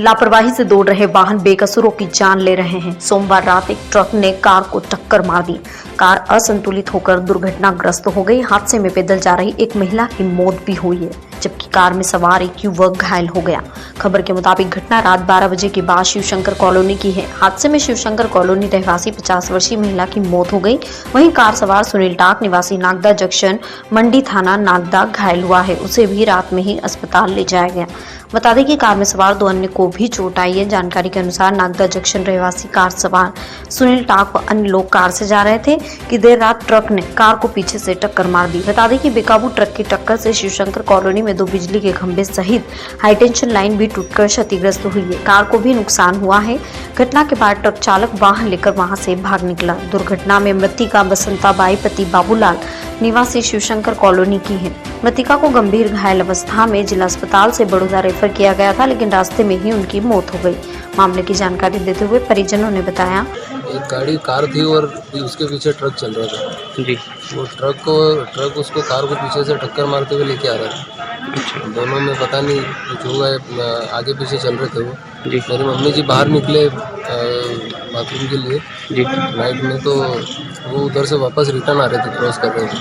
लापरवाही से दौड़ रहे वाहन बेकसूरों की जान ले रहे हैं। सोमवार रात एक ट्रक ने कार को टक्कर मार दी। कार असंतुलित होकर दुर्घटनाग्रस्त हो गई। हादसे में पैदल जा रही एक महिला की मौत भी हुई है, जबकि कार में सवार एक युवक घायल हो गया। खबर के मुताबिक घटना रात 12 बजे के बाद शिवशंकर कॉलोनी की है। हादसे में शिवशंकर कॉलोनी रहवासी 50 वर्षीय महिला की मौत हो गई। वहीं कार सवार सुनील टाक निवासी नागदा जंक्शन मंडी थाना नागदा घायल हुआ है। उसे भी रात में ही अस्पताल ले जाया गया। बता दें कि कार में सवार 2 अन्य को भी चोट आई है। जानकारी के अनुसार नागदा जंक्शन रहवासी कार सवार सुनील टाक व अन्य लोग कार से जा रहे थे कि देर रात ट्रक ने कार को पीछे से टक्कर मार दी। बता दें कि बेकाबू ट्रक की टक्कर से शिवशंकर कॉलोनी में 2 बिजली के खंभे सहित हाईटेंशन लाइन भी टूटकर क्षतिग्रस्त हुई है। कार को भी नुकसान हुआ है। घटना के बाद ट्रक चालक वाहन लेकर वहां से भाग निकला। दुर्घटना में मृतिका बसंताबाई पति बाबूलाल निवासी शिवशंकर कॉलोनी की है। मृतिका को गंभीर घायल अवस्था में जिला अस्पताल से बड़ौदा रेफर किया गया था, लेकिन रास्ते में ही उनकी मौत हो गई। मामले की जानकारी देते हुए परिजनों ने बताया, एक गाड़ी कार थी और उसके पीछे ट्रक चल रहा था जी। वो ट्रक उसको कार को पीछे से टक्कर मारते हुए लेके आ रहा था। दोनों में पता नहीं कुछ हुआ है, आगे पीछे चल रहे थे वो जी। मेरी मम्मी जी बाहर निकले बाथरूम के लिए जी नाइट में, तो वो उधर से वापस रिटर्न आ रहे थे, क्रॉस कर रहे थे,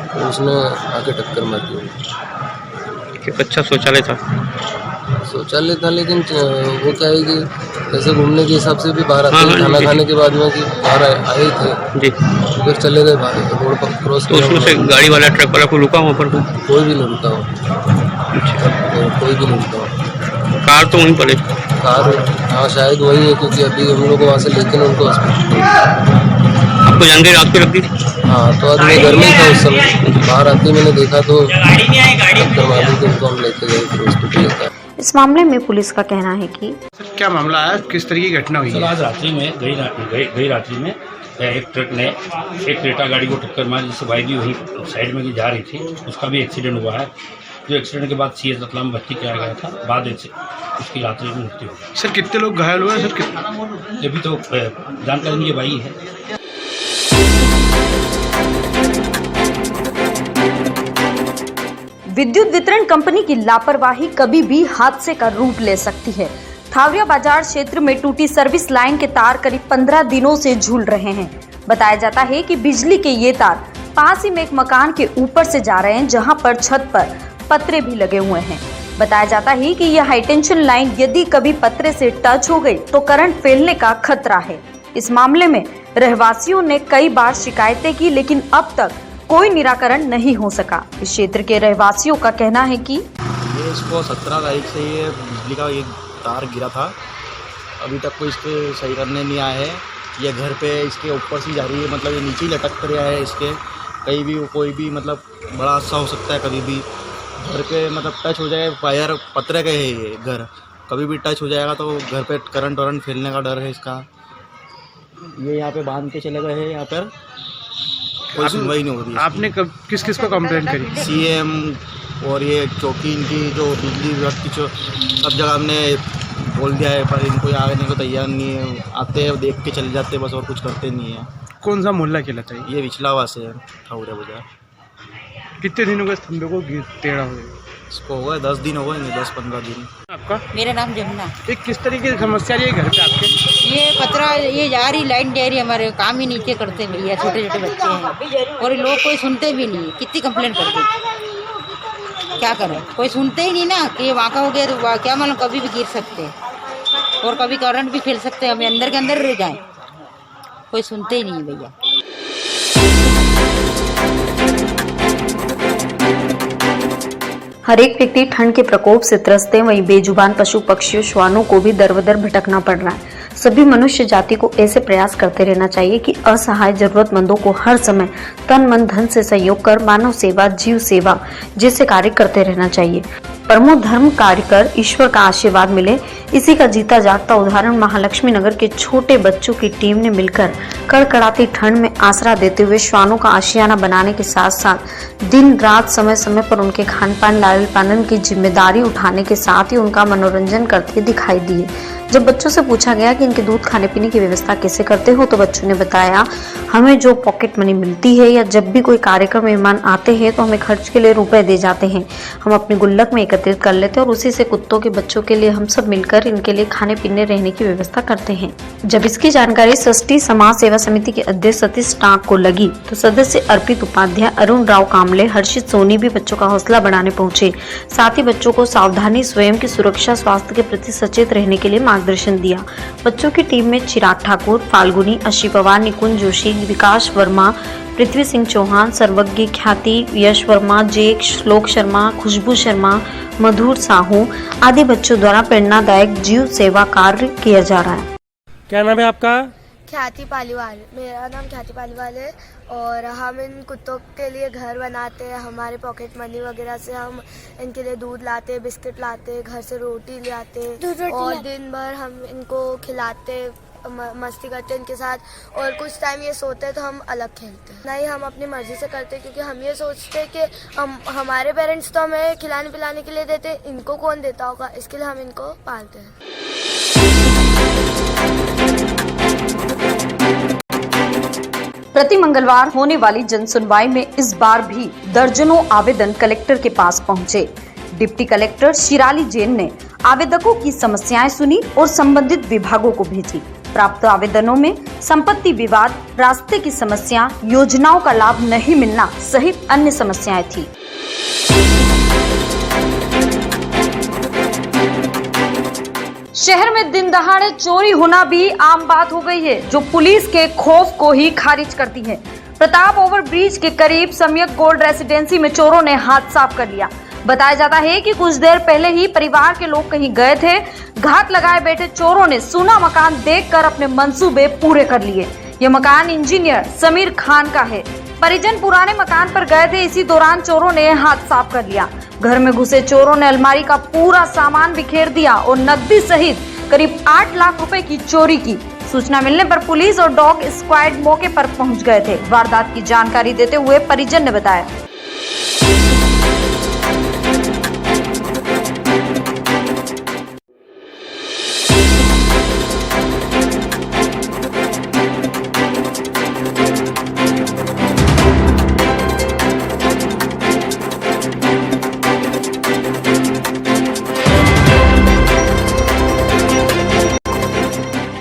तो उसने आके टक्कर मार दी। अच्छा शौचालय था, लेकिन वो क्या है कि जैसे घूमने के हिसाब से भी बाहर आते हैं, खाना खाने के बाद में कि बाहर आए थे जी, उधर चले गए बाहर, रोड पर क्रॉस तो उसमें से गाड़ी वाला ट्रक वाला को रुका वहाँ पर? कोई भी नहीं रुका हो। कोई भी नहीं रुका हो। कार तो वहीं पड़े? कार हाँ शायद वही है, क्योंकि अभी हम लोग वहाँ से लेकिन उनको आपको जानकारी रात को लग गई? हाँ, तो आज मैं घर में था उस समय, बाहर आते मैंने देखा तो टक्कर मारी, तो उनको हम लेके गए फिर हॉस्पिटल लेकर। इस मामले में पुलिस का कहना है कि क्या मामला है, किस तरह की घटना हुई है? आज रात्रि में गई रात्रि में एक ट्रक ने एक क्रेटा गाड़ी को टक्कर मारी, जिससे बाइक भी वहीं साइड में जा रही थी। उसका भी एक्सीडेंट हुआ है, जो एक्सीडेंट के बाद सीएस रतलाम भर्ती किया गया था। बाद उसकी रात्रि में मृत्यु हुई। सर कितने लोग घायल हुए सर? ये भी तो जानकारी नहीं भाई है। विद्युत वितरण कंपनी की लापरवाही कभी भी हादसे का रूप ले सकती है। थावरिया बाजार क्षेत्र में टूटी सर्विस लाइन के तार करीब 15 दिनों से झूल रहे हैं। बताया जाता है कि बिजली के ये तार पास ही में एक मकान के ऊपर से जा रहे हैं, जहां पर छत पर पतरे भी लगे हुए हैं। बताया जाता है कि यह हाईटेंशन लाइन यदि कभी पतरे से टच हो गई तो करंट फैलने का खतरा है। इस मामले में रहवासियों ने कई बार शिकायतें की, लेकिन अब तक कोई निराकरण नहीं हो सका। इस क्षेत्र के रहवासियों का कहना है कि ये इसको 17 तारीख से ये बिजली का ये तार गिरा था, अभी तक कोई इसके सही करने नहीं आया है। ये घर पे इसके ऊपर से जा रही है, मतलब ये नीचे ही लटक कर रहा है। इसके कहीं भी कोई भी मतलब बड़ा हादसा हो सकता है, कभी भी घर पे मतलब टच हो जाए, वायर पतरे के है ये घर, कभी भी टच हो जाएगा तो घर पे करंट वरंट फैलने का डर है इसका। ये यहाँ पे बांध के चले गए हैं, यहाँ पर कोई सुनवाई नहीं हो रही। आपने किस किस को कंप्लेंट करी? सीएम और ये चौकी इनकी जो बिजली विभाग की जो सब जगह हमने बोल दिया है, पर इनको आने को तैयार नहीं है। आते हैं देख के चले जाते हैं बस, और कुछ करते नहीं है। कौन सा मोहल्ला कहलाता है? ये विचलावा से है, थावरिया बाजार। कितने दिन हो गए खंबे को टेढ़ा हुए? इसको हो गए 10 दिन हो गए, 10-15 दिन। आपका? मेरा नाम जमुना। ये किस तरीके की समस्या है घर पे आपके? ये पतरा ये जा रही लाइन जा रही, हमारे काम ही नीचे करते भैया, छोटे छोटे बच्चे हैं और लोग कोई सुनते भी नहीं। कितनी कंप्लेंट करते, क्या करें, कोई सुनते ही नहीं ना कि ये वहाँ का हो गया तो क्या मालूम, कभी भी गिर सकते और कभी करंट भी फैल सकते हैं, हमें अंदर के अंदर रह जाए, कोई सुनते ही नहीं भैया। हर एक व्यक्ति ठंड के प्रकोप से त्रस्त है, वहीं बेजुबान पशु पक्षियों श्वानों को भी दर बदर भटकना पड़ रहा है। सभी मनुष्य जाति को ऐसे प्रयास करते रहना चाहिए कि असहाय जरूरतमंदों को हर समय तन मन धन से सहयोग कर मानव सेवा, जीव सेवा जैसे कार्य करते रहना चाहिए। परमो धर्म कार्य कर ईश्वर का आशीर्वाद मिले, इसी का जीता जागता उदाहरण महालक्ष्मी नगर के छोटे बच्चों की टीम ने मिलकर कड़कड़ाती ठंड में आसरा देते हुए श्वानों का आशियाना बनाने के साथ साथ दिन रात समय समय पर उनके खान पान लालन पालन की जिम्मेदारी उठाने के साथ ही उनका मनोरंजन करते दिखाई दिए। जब बच्चों से पूछा गया कि इनके दूध खाने पीने की व्यवस्था कैसे करते हो, तो बच्चों ने बताया, हमें जो पॉकेट मनी मिलती है या जब भी कोई कार्यक्रम मेहमान आते हैं तो हमें खर्च के लिए रुपए दे जाते हैं, हम अपनी गुल्लक में एकत्रित एकत्रित कर लेते हैं और उसी से कुत्तों के बच्चों के लिए हम सब मिलकर इनके लिए खाने पीने रहने की व्यवस्था करते हैं। जब इसकी जानकारी षष्ठी समाज सेवा समिति के अध्यक्ष सतीश टाक को लगी तो सदस्य अर्पित उपाध्याय, अरुण राव कामले, हर्षित सोनी भी बच्चों का हौसला बढ़ाने पहुंचे। साथ ही बच्चों को सावधानी, स्वयं की सुरक्षा, स्वास्थ्य के प्रति सचेत रहने के लिए मार्गदर्शन दिया। बच्चों की टीम में चिराग ठाकुर, फाल्गुनी, अशी पवार, निकुंज जोशी, विकास वर्मा, पृथ्वी सिंह चौहान, सर्वज्ञ ख्याति, यश वर्मा, जेक, श्लोक शर्मा, खुशबू शर्मा, मधुर साहू आदि बच्चों द्वारा प्रेरणादायक जीव सेवा कार्य किया जा रहा है। क्या नाम है आपका? ख्याति पालीवाल। मेरा नाम ख्याति पालीवाल है और हम इन कुत्तों के लिए घर बनाते हैं। हमारे पॉकेट मनी वगैरह से हम इनके लिए दूध लाते, बिस्किट लाते, घर से रोटी लाते और दिन भर हम इनको खिलाते, मस्ती करते इनके साथ और कुछ टाइम ये सोते हैं तो हम अलग खेलते हैं। नहीं, हम अपनी मर्जी से करते हैं क्योंकि हम ये सोचते हैं कि हमारे पेरेंट्स तो हमें खिलाने पिलाने के लिए देते हैं, इनको कौन देता होगा, इसके लिए हम इनको पालते हैं। प्रति मंगलवार होने वाली जन सुनवाई में इस बार भी दर्जनों आवेदन कलेक्टर के पास पहुंचे। डिप्टी कलेक्टर शिराली जैन ने आवेदकों की समस्याएं सुनी और संबंधित विभागों को भेजी। प्राप्त आवेदनों में संपत्ति विवाद, रास्ते की समस्या, योजनाओं का लाभ नहीं मिलना सहित अन्य समस्याएं थी। शहर में दिन दहाड़े चोरी होना भी आम बात हो गई है, जो पुलिस के खौफ को ही खारिज करती है। प्रताप ओवरब्रिज के करीब सम्यक गोल्ड रेसिडेंसी में चोरों ने हाथ साफ कर लिया। बताया जाता है कि कुछ देर पहले ही परिवार के लोग कहीं गए थे। घात लगाए बैठे चोरों ने सूना मकान देखकर अपने मंसूबे पूरे कर लिए। यह मकान इंजीनियर समीर खान का है। परिजन पुराने मकान पर गए थे, इसी दौरान चोरों ने हाथ साफ कर लिया। घर में घुसे चोरों ने अलमारी का पूरा सामान बिखेर दिया और नकदी सहित करीब 8 लाख रुपए की चोरी की। सूचना मिलने पर पुलिस और डॉग स्क्वाड मौके पर पहुंच गए थे। वारदात की जानकारी देते हुए परिजन ने बताया।